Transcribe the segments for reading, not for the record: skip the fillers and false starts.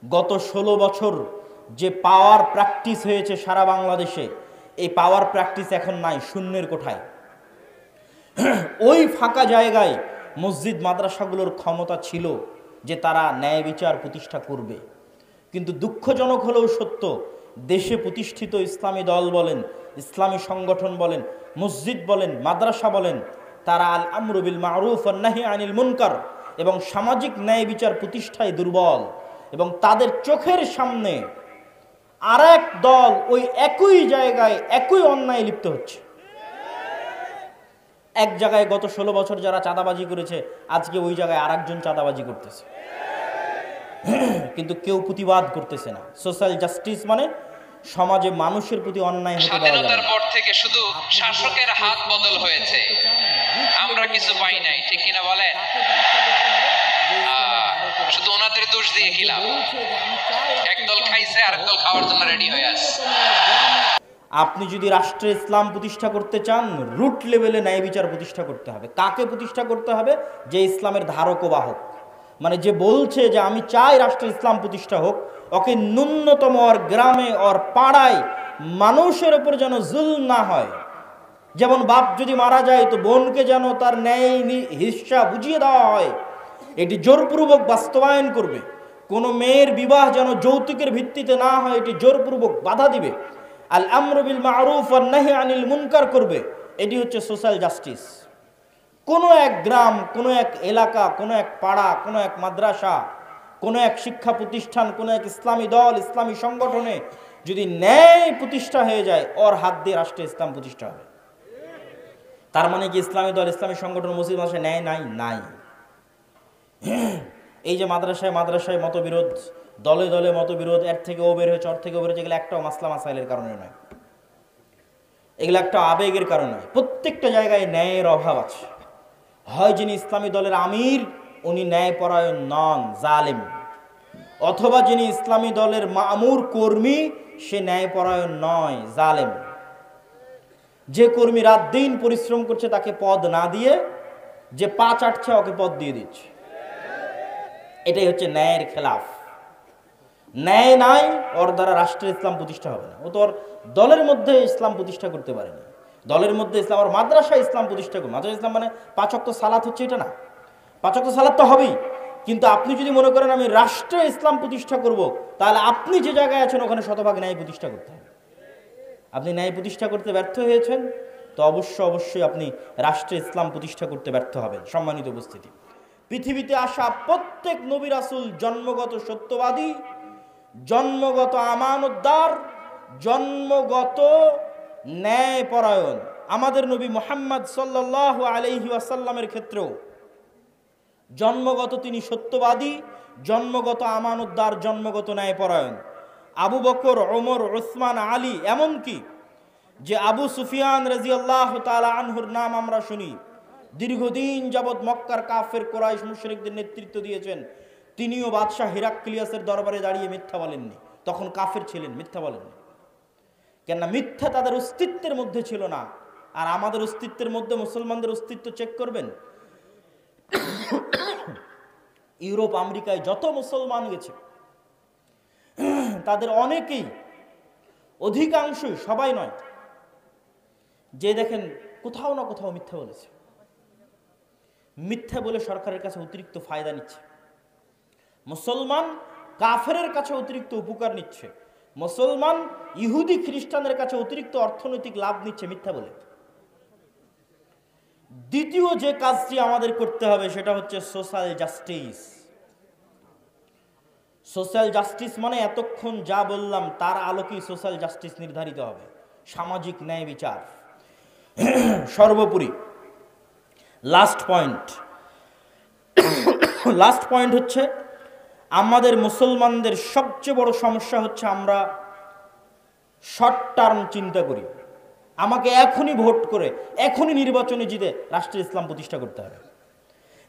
গত 16 বছর যে পাওয়ার প্র্যাকটিস হয়েছে সারা বাংলাদেশে, এই পাওয়ার প্র্যাকটিস এখন নাই, শূন্যের কোঠায়। ওই ফাঁকা জায়গায় মসজিদ মাদ্রাসাগুলোর ক্ষমতা ছিল যে তারা ন্যায় বিচার প্রতিষ্ঠা করবে। কিন্তু দুঃখজনক হলেও সত্য, দেশে প্রতিষ্ঠিত ইসলামী দল বলেন, ইসলামী সংগঠন বলেন, মসজিদ বলেন, মাদ্রাসা বলেন, তারা আল আমরু বিল মারুফ ওয়ান নাহি আনিল মুনকার এবং সামাজিক ন্যায় বিচার প্রতিষ্ঠায় দুর্বল। এবং তাদের চোখের সামনে আরেক দল ওই একই জায়গায় একই অন্যায় লিপ্ত হচ্ছে। এক জায়গায় গত 16 বছর যারা চাঁদাবাজি করেছে, আজকে ওই জায়গায় আরেকজন চাঁদাবাজি করতেছে, কিন্তু কেউ প্রতিবাদ করতেছে না। সোশ্যাল জাস্টিস মানে সমাজে মানুষের প্রতি অন্যায় হতে দেওয়া যাবে না। স্বাধীনতার পর থেকে শুধু শাসকের হাত বদল হয়েছে, আমরা কিছু পাই নাই, ঠিক কিনা বলেন? শুধু ওনাদের দোষ দিয়ে কি লাভ? একদল খাইছে আর একদল খাওয়ার জন্য রেডি হয়ে আছে। আপনি যদি রাষ্ট্রে ইসলাম প্রতিষ্ঠা করতে চান, রুট লেভেলে ন্যায় বিচার প্রতিষ্ঠা করতে হবে। কাকে প্রতিষ্ঠা করতে হবে? যে ইসলামের ধারক ও বাহক, মানে যে বলছে যে আমি চাই রাষ্ট্রে ইসলাম প্রতিষ্ঠা হোক, ওকে ন্যূনতম ওর গ্রামে ওর পাড়ায় মানুষের ওপর যেন জুলম না হয়। যেমন বাপ যদি মারা যায় তো বোনকে যেন তার ন্যায় হিস্সা বুঝিয়ে দেওয়া হয়, এটি জোরপূর্বক বাস্তবায়ন করবে। কোনো মেয়ের বিবাহ যেন যৌতুকের ভিত্তিতে না হয়, এটি জোরপূর্বক বাধা দিবে। আল আমরু বিল মারুফ ওয়ান নাহি আনিল মুনকার করবে। এটি হচ্ছে সোশ্যাল জাস্টিস। কোনো এক গ্রাম, কোনো এক এলাকা, কোনো এক পাড়া, কোনো এক মাদ্রাসা, কোনো এক শিক্ষা প্রতিষ্ঠান, কোনো এক ইসলামী দল, ইসলামী সংগঠনে যদি ন্যায় প্রতিষ্ঠা হয়ে যায়, ওর হাত দিয়ে রাষ্ট্রে ইসলাম প্রতিষ্ঠা হবে। তার মানে কি ইসলামী দল, ইসলামী সংগঠন, মসজিদ মাদ্রাসায় ন্যায় নাই? নাই। এই যে মাদ্রাসায় মাদ্রাসায় মতবিরোধ, দলে দলে মতবিরোধ, এর থেকে ও বের হয়েছে, ওর থেকে ও বের হয়েছে, এগুলো একটাও মাসলা মাসাইলের কারণে নয়, এগুলো একটা আবেগের কারণে নয়। প্রত্যেকটা জায়গায় ন্যায়ের অভাব আছে। হয় যিনি ইসলামী দলের আমির উনি ন্যায়পরায়ণ নন, জালেম, অথবা যিনি ইসলামী দলের মামুর কর্মী সে ন্যায়পরায়ণ নয়, জালেম। যে কর্মী রাত দিন পরিশ্রম করছে তাকে পদ না দিয়ে যে পা চাটছে ওকে পদ দিয়ে দিচ্ছে, এটাই হচ্ছে ন্যায়ের খেলাফ। ন্যায় নাই, ওর দ্বারা রাষ্ট্রের ইসলাম প্রতিষ্ঠা হবে না। ও তো ওর দলের মধ্যে ইসলাম প্রতিষ্ঠা করতে পারেনি। দলের মধ্যে ইসলাম, আর মাদ্রাসায় ইসলাম প্রতিষ্ঠা করবে। মাদ্রাসা ইসলাম মানে 5 ওয়াক্ত সালাত হচ্ছে এটা না, 5 ওয়াক্ত সালাত তো হবেই, কিন্তু আপনি যদি মনে করেন আমি রাষ্ট্রে ইসলাম প্রতিষ্ঠা করব, তাহলে আপনি যে জায়গায় আছেন ওখানে শতভাগ ন্যায় প্রতিষ্ঠা করতে হবে। আপনি ন্যায় প্রতিষ্ঠা করতে ব্যর্থ হয়েছেন তো অবশ্যই আপনি রাষ্ট্রে ইসলাম প্রতিষ্ঠা করতে ব্যর্থ হবেন। সম্মানিত উপস্থিতি, পৃথিবীতে আসা প্রত্যেক নবী রাসূল জন্মগত সত্যবাদী, জন্মগত আমানতদার, জন্মগত ন্যায়পরায়ণ। আমাদের নবী মুহাম্মদ সাল্লাল্লাহু আলাইহি ওয়াসাল্লামের ক্ষেত্রেও জন্মগত তিনি সত্যবাদী, জন্মগত আমানতদার, জন্মগত ন্যায়পরায়ণ। আবু বকর, ওমর, উসমান, আলী, এমনকি যে আবু সুফিয়ান রাদিয়াল্লাহু তাআলা আনহুর নাম আমরা শুনি, দীর্ঘদিন যাবৎ মক্কার কাফের কুরাইশ মুশরিকদের নেতৃত্ব দিয়েছেন, তিনিও বাদশাহ হিরাক্লিয়াসের দরবারে দাঁড়িয়ে মিথ্যা বলেননি। তখন কাফের ছিলেন, মিথ্যা বলেননি। কেননা মিথ্যা তাদের অস্তিত্বের মধ্যে ছিল না। আর আমাদের অস্তিত্বের মধ্যে মুসলমানদের অস্তিত্ব চেক করবেন, ইউরোপ আমেরিকায় যত মুসলমান গেছে তাদের অনেকেই, অধিকাংশই, সবাই নয়, যে দেখেন কোথাও না কোথাও মিথ্যা বলেছে। মিথ্যা বলে সরকারের কাছে অতিরিক্ত ফায়দা নিচ্ছে। মুসলমান কাফেরের কাছে অতিরিক্ত উপকার নিচ্ছে। মুসলমান ইহুদি খ্রিস্টানের কাছে অতিরিক্ত অর্থনৈতিক লাভ নিচ্ছে মিথ্যা বলে। দ্বিতীয় যে কাজটি আমাদের করতে হবে সেটা হচ্ছে সোশ্যাল জাস্টিস। সোশ্যাল জাস্টিস মানে এতক্ষণ যা বললাম তার আলোকেই সোশ্যাল জাস্টিস নির্ধারিত হবে, সামাজিক ন্যায় বিচার। সর্বোপরি লাস্ট পয়েন্ট হচ্ছে আমাদের মুসলমানদের সবচেয়ে বড় সমস্যা হচ্ছে আমরা শর্ট টার্ম চিন্তা করি। আমাকে এখনই ভোট করে, এখনই নির্বাচনে জিতে রাষ্ট্রে ইসলাম প্রতিষ্ঠা করতে হবে।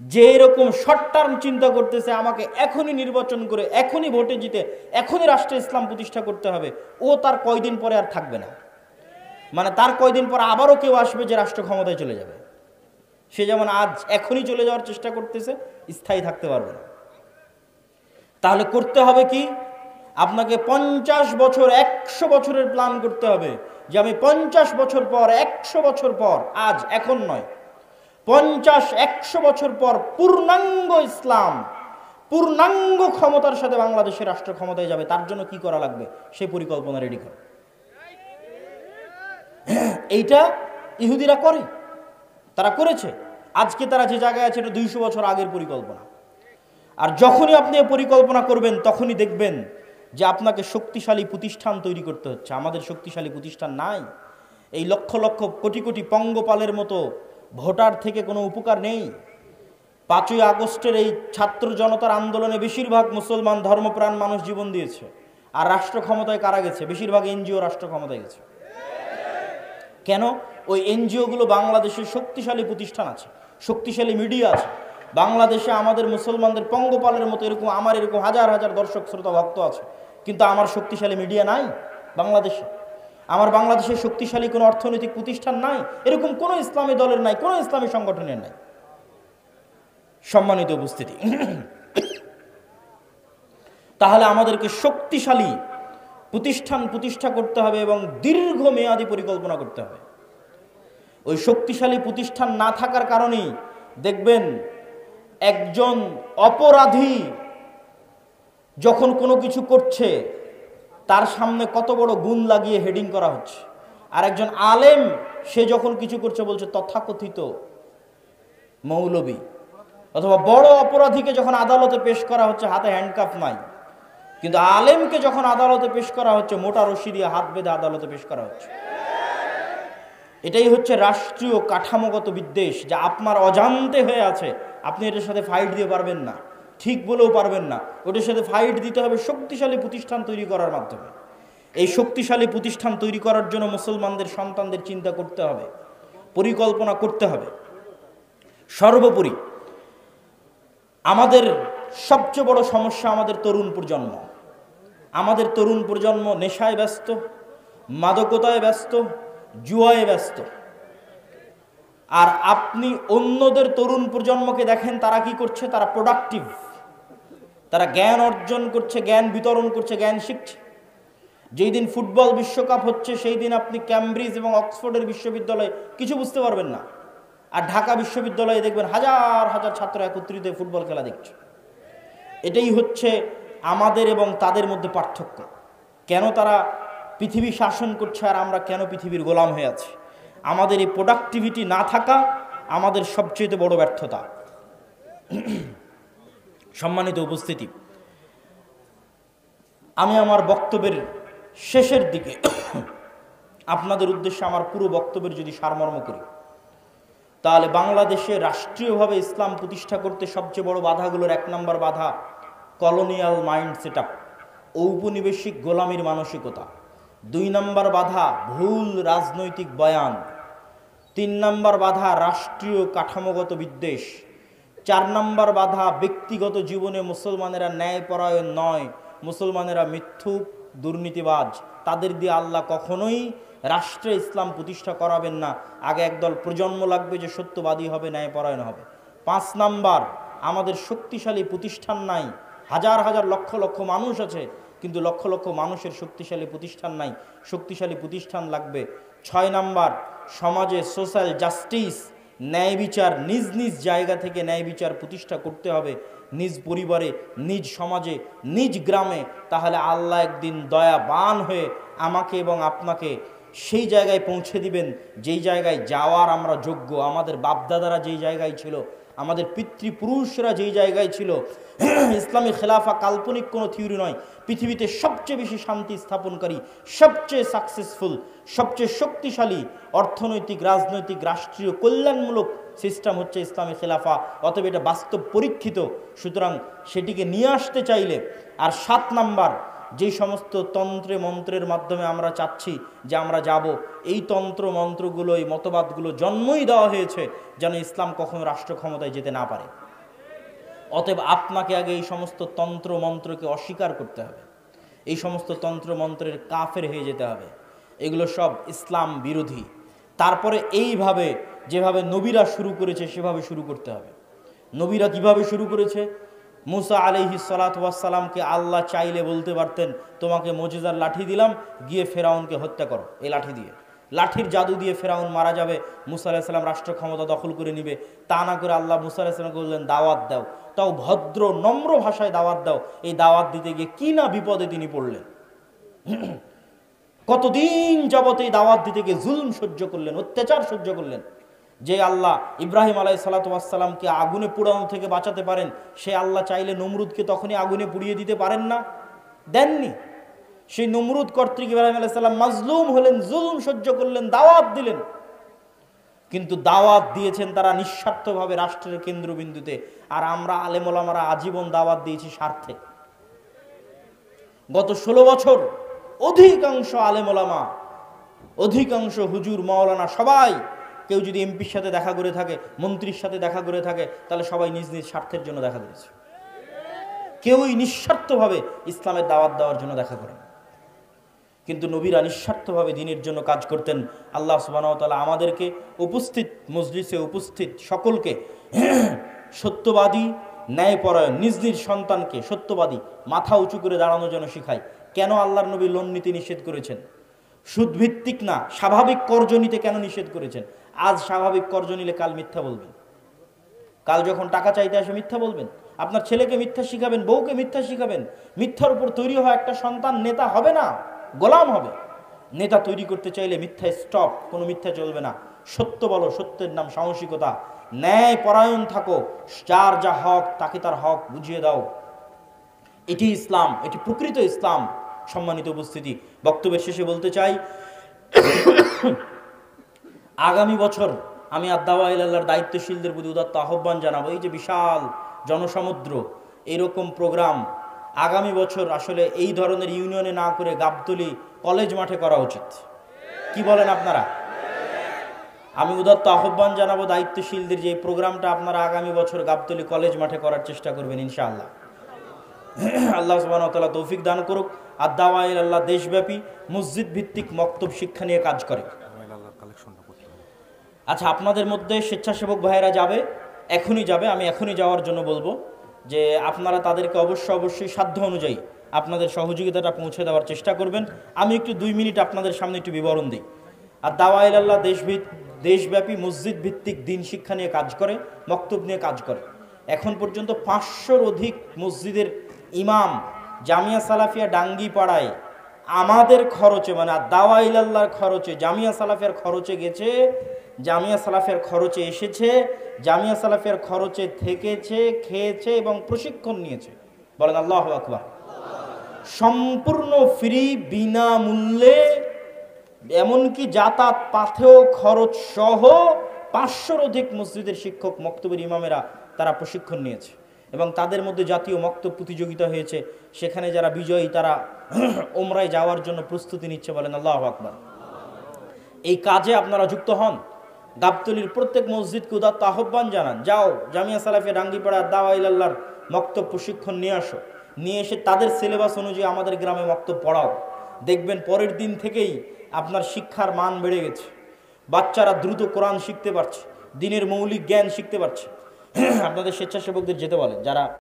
যে এরকম শর্ট টার্ম চিন্তা করতেছে আমাকে এখনই নির্বাচন করে, এখনই ভোটে জিতে, এখনই রাষ্ট্রে ইসলাম প্রতিষ্ঠা করতে হবে, ও তার কয়দিন পরে আর থাকবে না। মানে তার কয়দিন পর আবারও কেউ আসবে যে রাষ্ট্র ক্ষমতায় চলে যাবে। সে যেমন আজ এখনই চলে যাওয়ার চেষ্টা করতেছে, স্থায়ী থাকতে পারবে না। তাহলে করতে হবে কি? আপনাকে 50 বছর 100 বছরের প্ল্যান করতে হবে যে আমি 50 বছর পর 100 বছর পর, আজ এখন নয়, 50-100 বছর পর পূর্ণাঙ্গ ইসলাম পূর্ণাঙ্গ ক্ষমতার সাথে বাংলাদেশের রাষ্ট্র ক্ষমতায় যাবে। তার জন্য কি করা লাগবে সেই পরিকল্পনা রেডি করে। এইটা ইহুদিরা করে, তারা করেছে। আজকে তারা যে জায়গায় আছে এটা 200 বছর আগের পরিকল্পনা। আর যখনই আপনি পরিকল্পনা করবেন তখনই দেখবেন যে আপনাকে শক্তিশালী প্রতিষ্ঠান তৈরি করতে হচ্ছে। আমাদের শক্তিশালী প্রতিষ্ঠান নাই। এই লক্ষ লক্ষ কোটি কোটি পঙ্গপালের মতো ভোটার থেকে কোনো উপকার নেই। 5ই আগস্টের এই ছাত্র জনতার আন্দোলনে বেশিরভাগ মুসলমান ধর্মপ্রাণ মানুষ জীবন দিয়েছে। আর রাষ্ট্র ক্ষমতায় কারা গেছে? বেশিরভাগ এনজিও রাষ্ট্র ক্ষমতায় গেছে। কেন? ওই এনজিওগুলো বাংলাদেশের শক্তিশালী প্রতিষ্ঠান আছে, শক্তিশালী মিডিয়া আছে। বাংলাদেশে আমাদের মুসলমানদের পঙ্গপালের মতো এরকম আমার এরকম হাজার হাজার দর্শক শ্রোতা ভক্ত আছে, কিন্তু আমার শক্তিশালী মিডিয়া নাই বাংলাদেশে। আমার বাংলাদেশে শক্তিশালী কোনো অর্থনৈতিক প্রতিষ্ঠান নাই, এরকম কোনো ইসলামী দলের নাই, কোনো ইসলামী সংগঠনের নাই। সম্মানিত উপস্থিতি, তাহলে আমাদেরকে শক্তিশালী প্রতিষ্ঠান প্রতিষ্ঠা করতে হবে এবং দীর্ঘমেয়াদী পরিকল্পনা করতে হবে। ওই শক্তিশালী প্রতিষ্ঠান না থাকার কারণেই দেখবেন একজন অপরাধী যখন কোনো কিছু করছে তার সামনে কত বড় গুণ লাগিয়ে হেডিং করা হচ্ছে, আর একজন আলেম সে যখন কিছু করছে বলছে তথাকথিত মৌলবী। অথবা বড় অপরাধীকে যখন আদালতে পেশ করা হচ্ছে হাতে হ্যান্ডকাফ নাই, কিন্তু আলেমকে যখন আদালতে পেশ করা হচ্ছে মোটা রশি দিয়ে হাত বেঁধে আদালতে পেশ করা হচ্ছে। এটাই হচ্ছে রাষ্ট্রীয় কাঠামোগত বিদ্বেষ, যা আপনার অজান্তে হয়ে আছে। আপনি এটার সাথে ফাইট দিয়ে পারবেন না, ঠিক বলেও পারবেন না। ওটার সাথে ফাইট দিতে হবে শক্তিশালী প্রতিষ্ঠান তৈরি করার মাধ্যমে। এই শক্তিশালী প্রতিষ্ঠান তৈরি করার জন্য মুসলমানদের সন্তানদের চিন্তা করতে হবে, পরিকল্পনা করতে হবে। সর্বোপরি আমাদের সবচেয়ে বড় সমস্যা আমাদের তরুণ প্রজন্ম। আমাদের তরুণ প্রজন্ম নেশায় ব্যস্ত, মাদকতায় ব্যস্ত, জুয়ায় ব্যস্ত। আর আপনি অন্যদের তরুণ প্রজন্মকে দেখেন তারা কি করছে? তারা প্রোডাক্টিভ, তারা জ্ঞান অর্জন করছে, জ্ঞান বিতরণ করছে, জ্ঞান শিখছে। যেই দিন ফুটবল বিশ্বকাপ হচ্ছে সেই দিন আপনি ক্যামব্রিজ এবং অক্সফোর্ডের বিশ্ববিদ্যালয়ে কিছু বুঝতে পারবেন না, আর ঢাকা বিশ্ববিদ্যালয়ে দেখবেন হাজার হাজার ছাত্র একত্রিত ফুটবল খেলা দেখছে। এটাই হচ্ছে আমাদের এবং তাদের মধ্যে পার্থক্য। কেন তারা পৃথিবী শাসন করছে আর আমরা কেন পৃথিবীর গোলাম হয়ে আছি? আমাদের এই প্রোডাক্টিভিটি না থাকা আমাদের সবচেয়ে বড় ব্যর্থতা। সম্মানিত উপস্থিতি, আমি আমার বক্তব্যের শেষের দিকে আপনাদের উদ্দেশ্যে আমার পুরো বক্তব্যের যদি সারমর্ম করি, তাহলে বাংলাদেশে রাষ্ট্রীয়ভাবে ইসলাম প্রতিষ্ঠা করতে সবচেয়ে বড় বাধাগুলোর 1 নম্বর বাধা কলোনিয়াল মাইন্ড সেট আপ, ঔপনিবেশিক গোলামির মানসিকতা। 2 নম্বর বাধা ভুল রাজনৈতিক বয়ান। 3 নম্বর বাধা রাষ্ট্রীয় কাঠামোগত বিদ্বেষ। 4 নম্বর বাধা ব্যক্তিগত জীবনে মুসলমানেরা ন্যায়পরায়ণ নয়, মুসলমানেরা মিথ্যুক, দুর্নীতিবাজ। তাদের দিয়ে আল্লাহ কখনোই রাষ্ট্রে ইসলাম প্রতিষ্ঠা করাবেন না। আগে একদল প্রজন্ম লাগবে যে সত্যবাদী হবে, ন্যায়পরায়ণ হবে। 5 নাম্বার, আমাদের শক্তিশালী প্রতিষ্ঠান নাই। হাজার হাজার লক্ষ লক্ষ মানুষ আছে, কিন্তু লক্ষ লক্ষ মানুষের শক্তিশালী প্রতিষ্ঠান নাই। শক্তিশালী প্রতিষ্ঠান লাগবে। 6 নাম্বার, সমাজে সোশ্যাল জাস্টিস, ন্যায় বিচার, নিজ নিজ জায়গা থেকে ন্যায় বিচার প্রতিষ্ঠা করতে হবে, নিজ পরিবারে, নিজ সমাজে, নিজ গ্রামে। তাহলে আল্লাহ একদিন দয়াবান হয়ে আমাকে এবং আপনাকে সেই জায়গায় পৌঁছে দিবেন যেই জায়গায় যাওয়ার আমরা যোগ্য। আমাদের বাপদাদারা যেই জায়গায় ছিল, আমাদের পিতৃপুরুষরা যেই জায়গায় ছিল। ইসলামী খেলাফা কাল্পনিক কোনো থিওরি নয়। পৃথিবীতে সবচেয়ে বেশি শান্তি স্থাপনকারী, সবচেয়ে সাকসেসফুল, সবচেয়ে শক্তিশালী অর্থনৈতিক, রাজনৈতিক, রাষ্ট্রীয় কল্যাণমূলক সিস্টেম হচ্ছে ইসলামী খেলাফা। অতএব এটা বাস্তব পরীক্ষিত, সুতরাং সেটিকে নিয়ে আসতে চাইলে। আর 7 নাম্বার, যেই সমস্ত তন্ত্রে মন্ত্রের মাধ্যমে আমরা চাচ্ছি যে আমরা যাব, এই তন্ত্র মন্ত্রগুলো, এই মতবাদগুলো জন্মই দেওয়া হয়েছে যেন ইসলাম কখনো রাষ্ট্র ক্ষমতায় যেতে না পারে। অতএব আপনাকে আগে এই সমস্ত তন্ত্র মন্ত্রকে অস্বীকার করতে হবে, এই সমস্ত তন্ত্র মন্ত্রের কাফের হয়ে যেতে হবে। এগুলো সব ইসলাম বিরোধী। তারপরে এইভাবে যেভাবে নবীরা শুরু করেছে সেভাবে শুরু করতে হবে। নবীরা কিভাবে শুরু করেছে? মুসা আলাইহিস সালাতু ওয়াস সালামকে আল্লাহ চাইলে বলতে পারতেন তোমাকে মুজিজার লাঠি দিলাম, গিয়ে ফেরাউনকে হত্যা করো এই লাঠি দিয়ে। লাঠির জাদু দিয়ে ফেরাউন মারা যাবে, মুসা আলাইহিস সালাম রাষ্ট্র ক্ষমতা দখল করে নিবে। তা না করে আল্লাহ মুসা আলাইহিস সালামকে বললেন দাওয়াত দাও, তাও ভদ্র নম্র ভাষায় দাওয়াত দাও। এই দাওয়াত দিতে গিয়ে কি না বিপদে তিনি পড়লেন। কতদিন যাবত এই দাওয়াত দিতে গিয়ে জুলম সহ্য করলেন, অত্যাচার সহ্য করলেন। যে আল্লাহ ইব্রাহিম আলাইহিস সালাতু ওয়াস সালামকে আগুনে পোড়ানো থেকে বাঁচাতে পারেন, সে আল্লাহ চাইলে নমরুদকে তখনই আগুনে পুড়িয়ে দিতে পারেন না? দেননি। সেই নমরুদ কর্তৃক ইব্রাহিম আলাইহিস সালাম মাজলুম হলেন, জুলম সহ্য করলেন, দাওয়াত দিলেন। কিন্তু দাওয়াত দিয়েছেন তারা নিঃস্বার্থভাবে রাষ্ট্রের কেন্দ্রবিন্দুতে, আর আমরা আলেম ওলামারা আজীবন দাওয়াত দিয়েছি স্বার্থে। গত 16 বছর অধিকাংশ আলেম ওলামা, অধিকাংশ হুজুর মাওলানা সবাই, কেউ যদি এমপির সাথে দেখা করে থাকে, মন্ত্রীর সাথে দেখা করে থাকে, তাহলে সবাই নিজ নিজ স্বার্থের জন্য দেখা করেছে। কেউই নিঃস্বার্থভাবে ইসলামের দাওয়াত দেওয়ার জন্য দেখা করেন। কিন্তু নবীরা নিঃস্বার্থভাবে দ্বীনের জন্য কাজ করতেন। আল্লাহ সুবহানাহু ওয়া তাআলা আমাদেরকে উপস্থিত মজলিসে উপস্থিত সকলকে সত্যবাদী, ন্যায়পরায়ণ, নিজ নিজ সন্তানকে সত্যবাদী, মাথা উঁচু করে দাঁড়ানোর জন্য শিখায়। কেন আল্লাহর নবী লোন নীতি নিষেধ করেছেন? সুদভিত্তিক না, স্বাভাবিক কর্জ নিতে কেন নিষেধ করেছেন? আজ স্বাভাবিক কর্জ নিলে কাল মিথ্যা বলবেন, কাল যখন টাকা চাইতে আসে মিথ্যা বলবেন। আপনার ছেলেকে মিথ্যা শিখাবেন, বউকে মিথ্যা শিখাবেন। মিথ্যার উপর তৈরি হওয়া একটা সন্তান নেতা হবে না, গোলাম হবে। নেতা তৈরি করতে চাইলে মিথ্যা স্টপ, কোনো মিথ্যা চলবে না। সত্য বলো, সত্যের নাম সাহসিকতা। ন্যায় পরায়ণ থাকো, যার যা হক তাকে তার হক বুঝিয়ে দাও। এটি ইসলাম, এটি প্রকৃত ইসলাম। সম্মানিত উপস্থিতি, বক্তব্যের শেষে বলতে চাই, আগামী বছর আমি আদ-দাওয়া ইলাল্লাহর দায়িত্বশীলদের প্রতি উদাত্ত আহ্বান জানাবো। এই যে বিশাল জনসমুদ্র, এরকম প্রোগ্রাম আগামী বছর আসলে এই ধরনের ইউনিয়নে না করে গাবতলী কলেজ মাঠে করা উচিত। কি বলেন আপনারা? আমি উদাত্ত আহ্বান জানাবো দায়িত্বশীলদের যে এই প্রোগ্রামটা আপনারা আগামী বছর গাবতলী কলেজ মাঠে করার চেষ্টা করবেন ইনশাআল্লাহ। আল্লাহ সুবহানাহু ওয়া তাআলা তৌফিক দান করুক। আদ-দাওয়া ইলাল্লাহ দেশব্যাপী মসজিদ ভিত্তিক মক্তব শিক্ষা নিয়ে কাজ করে। আচ্ছা, আপনাদের মধ্যে স্বেচ্ছাসেবক ভাইয়েরা যাবে, এখনই যাবে, আমি এখনই যাওয়ার জন্য বলবো যে আপনারা তাদেরকে অবশ্যই সাধ্য অনুযায়ী আপনাদের সহযোগিতাটা পৌঁছে দেওয়ার চেষ্টা করবেন। আমি একটু 2 মিনিট আপনাদের সামনে একটু বিবরণ দিই। আদ-দাওয়া ইলাল্লাহ দেশব্যাপী মসজিদ ভিত্তিক দ্বীন শিক্ষা নিয়ে কাজ করে, মক্তব নিয়ে কাজ করে। এখন পর্যন্ত 500-র অধিক মসজিদের ইমাম জামিয়া সালাফিয়া ডাঙ্গিপাড়ায় আমাদের খরচে, মানে আদ-দাওয়া ইলাল্লাহর খরচে, জামিয়া সালাফিয়ার খরচে গেছে, জামিয়া সালাফিয়ার খরচে এসেছে, জামিয়া সালাফিয়ার খরচে থেকেছে, খেয়েছে এবং প্রশিক্ষণ নিয়েছে। বলেন আল্লাহু আকবার। সম্পূর্ণ ফ্রি, বিনামূল্যে, এমনকি যাতায়াত পাথেও খরচ সহ 500-র অধিক মসজিদের শিক্ষক, মক্তবের ইমামেরা তারা প্রশিক্ষণ নিয়েছে এবং তাদের মধ্যে জাতীয় মক্তব প্রতিযোগিতা হয়েছে। সেখানে যারা বিজয়ী তারা উমরায় যাওয়ার জন্য প্রস্তুতি নিচ্ছে। বলেন আল্লাহু আকবার। এই কাজে আপনারা যুক্ত হন। গাবতলীর প্রত্যেক মসজিদকে উদাত্ত আহ্বান জানান, যাও জামিয়া সালাফিয়া ডাঙ্গিপাড়া দাওয়া ইলাল্লাহর মক্তব প্রশিক্ষণ নিয়ে আসো, নিয়ে এসে তাদের সিলেবাস অনুযায়ী আমাদের গ্রামে মক্তব পড়াও। দেখবেন পরের দিন থেকেই আপনার শিক্ষার মান বেড়ে গেছে, বাচ্চারা দ্রুত কোরআন শিখতে পারছে, দ্বীনের মৌলিক জ্ঞান শিখতে পারছে। আপনাদের স্বেচ্ছাসেবকদের যেতে বলেন যারা